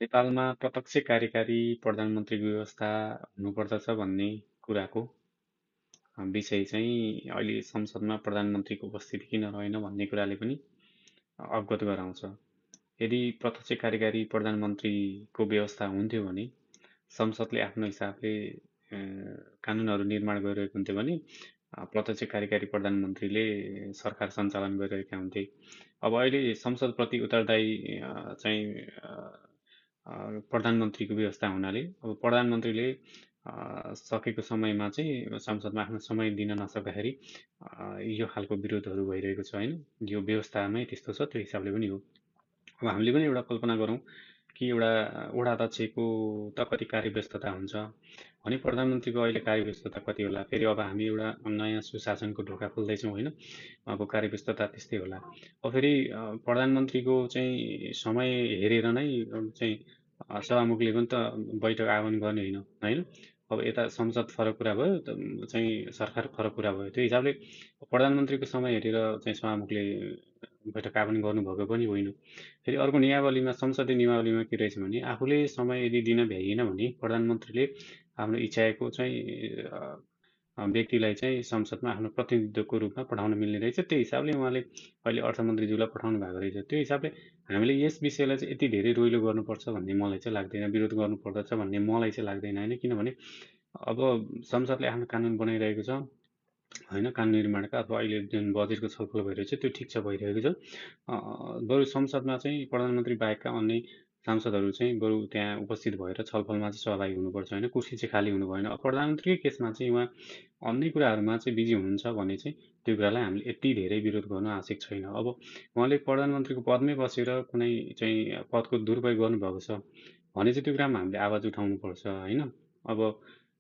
नेपालमा प्रत्यक्ष कार्यकारी प्रधानमन्त्रीको व्यवस्था हुनुपर्दछ भन्ने कुराको विषय चाहिँ अहिले संसदमा प्रधानमन्त्रीको उपस्थिति किन रहेन भन्ने कुराले पनि अवगत गराउँछ। यदि प्रत्यक्ष कार्यकारी प्रधानमन्त्रीको व्यवस्था हुन्थ्यो भने संसदले आफ्नो हिसाबले कानुनहरू निर्माण गरिरहेको हुन्थ्यो भने प्रत्यक्ष कार्यकारी प्रधानमन्त्रीले सरकार सञ्चालन गरिरहेका हुन्थे। अब अहिले संसदप्रति उत्तरदायी चाहिँ प्रधानमन्त्रीको व्यवस्था हुनाले अब प्रधानमन्त्रीले सकेको समयमा चाहिँ संसदमा आफ्नो समय दिन नसक्दाखेरि यो खालको विरोधहरू भइरहेको छ होइन। यो व्यवस्थामै त्यस्तो छ, त्यो हिसाबले पनि हो। अब हामीले पनि एउटा कल्पना गरौँ कि एउटा वडा अध्यक्षको त कति कार्यव्यस्तता हुन्छ भने प्रधानमन्त्रीको अहिले कार्यव्यस्तता कति होला। फेरि अब हामी एउटा नयाँ सुशासनको ढोका खोल्दैछौँ होइन, उहाँको कार्यव्यस्तता त्यस्तै होला। अब फेरि प्रधानमन्त्रीको चाहिँ समय हेरेर नै चाहिँ सभामुखले पनि त बैठक आह्वान गर्ने होइन होइन। अब यता संसद फरक कुरा भयो चाहिँ सरकार फरक कुरा भयो। त्यो हिसाबले प्रधानमन्त्रीको समय हेरेर चाहिँ सभामुखले बैठक आह्वान गर्नुभएको पनि होइन। फेरि अर्को नियमावलीमा, संसदीय नियमावलीमा के रहेछ भने आफूले समय यदि दिन भ्याइएन भने प्रधानमन्त्रीले आफ्नो इच्छाएको चाहिँ व्यक्तिलाई चाहिँ संसदमा आफ्नो प्रतिनिधित्वको रूपमा पठाउन मिल्ने रहेछ। त्यो हिसाबले उहाँले अहिले अर्थमन्त्रीज्यूलाई पठाउनु भएको रहेछ। त्यो हिसाबले हामीले यस विषयलाई चाहिँ यति धेरै रोइलो गर्नुपर्छ भन्ने मलाई चाहिँ लाग्दैन, विरोध गर्नुपर्दछ भन्ने मलाई चाहिँ लाग्दैन होइन। किनभने अब संसदले आफ्नो कानुन बनाइरहेको छ होइन, कानुन निर्माणका अथवा अहिले जुन बजेटको छलफल भइरहेको छ त्यो ठिक छ, भइरहेको छ। बरु संसदमा चाहिँ प्रधानमन्त्री बाहेकका अन्य सांसदहरू चाहिँ बरु त्यहाँ उपस्थित भएर छलफलमा चाहिँ सहभागी हुनुपर्छ होइन, कुर्सी चाहिँ खाली हुनु भएन। प्रधानमन्त्रीकै केसमा चाहिँ उहाँ अन्य कुराहरूमा चाहिँ बिजी हुनुहुन्छ भने चाहिँ त्यो कुरालाई हामीले यति धेरै विरोध गर्नु आवश्यक छैन। अब उहाँले प्रधानमन्त्रीको पदमै बसेर कुनै चाहिँ पदको दुरुपयोग गर्नुभएको छ भने चाहिँ त्यो कुरामा हामीले आवाज उठाउनुपर्छ होइन। अब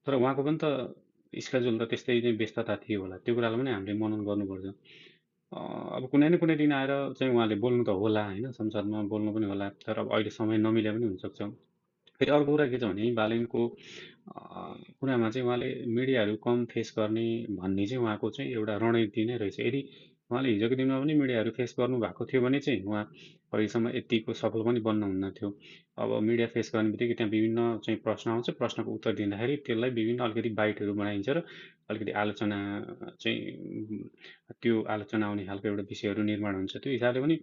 तर उहाँको पनि त स्केड्युल त त्यस्तै नै व्यस्तता थियो होला, त्यो कुरालाई पनि हामीले मनन गर्नुपर्छ। अब कुनै न कुनै दिन आएर चाहिँ उहाँले बोल्नु त होला होइन, संसदमा बोल्नु पनि होला, तर अब अहिले समय नमिले पनि हुनसक्छ। फेरि अर्को कुरा के छ भने बालेनको कुरामा चाहिँ उहाँले मिडियाहरू कम फेस गर्ने भन्ने चाहिँ उहाँको चाहिँ एउटा रणनीति नै रहेछ। यदि उहाँले हिजोको दिनमा पनि मिडियाहरू फेस गर्नुभएको थियो भने चाहिँ उहाँ अहिलेसम्म यतिको सफल पनि बन्नुहुन्न थियो। अब मिडिया फेस गर्ने बित्तिकै त्यहाँ विभिन्न चाहिँ प्रश्न आउँछ, प्रश्नको उत्तर दिँदाखेरि त्यसलाई विभिन्न अलिकति बाइटहरू बनाइन्छ र अलिकति आलोचना चाहिँ त्यो आलोचना आउने खालको एउटा विषयहरू निर्माण हुन्छ। त्यो हिसाबले पनि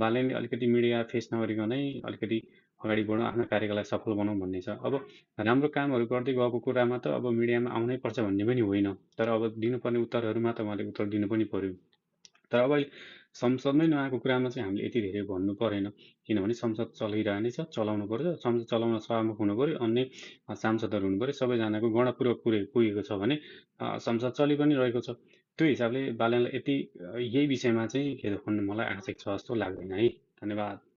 बालनले अलिकति मिडिया फेस नगरिकनै अलिकति अगाडि बढौँ, आफ्नो कार्यलाई सफल बनाउँ भन्ने छ। अब राम्रो कामहरू गर्दै गएको कुरामा त अब मिडियामा आउनै पर्छ भन्ने पनि होइन, तर अब दिनुपर्ने उत्तरहरूमा त उहाँले उत्तर दिनु पनि पर्यो। तर अब अहिले संसदमै नआएको कुरामा चाहिँ हामीले यति धेरै भन्नु परेन, किनभने संसद चलिरहने छ, चलाउनु पर्छ। संसद चलाउन सभामुख हुनु पर्यो, अन्य सांसदहरू हुनु पर्यो, सबैजनाको गणपूर्वक पुगेको छ भने संसद चलि पनि रहेको छ। त्यो हिसाबले बालनलाई यति यही विषयमा चाहिँ खेद खन्नु मलाई आवश्यक छ जस्तो लाग्दैन है। धन्यवाद।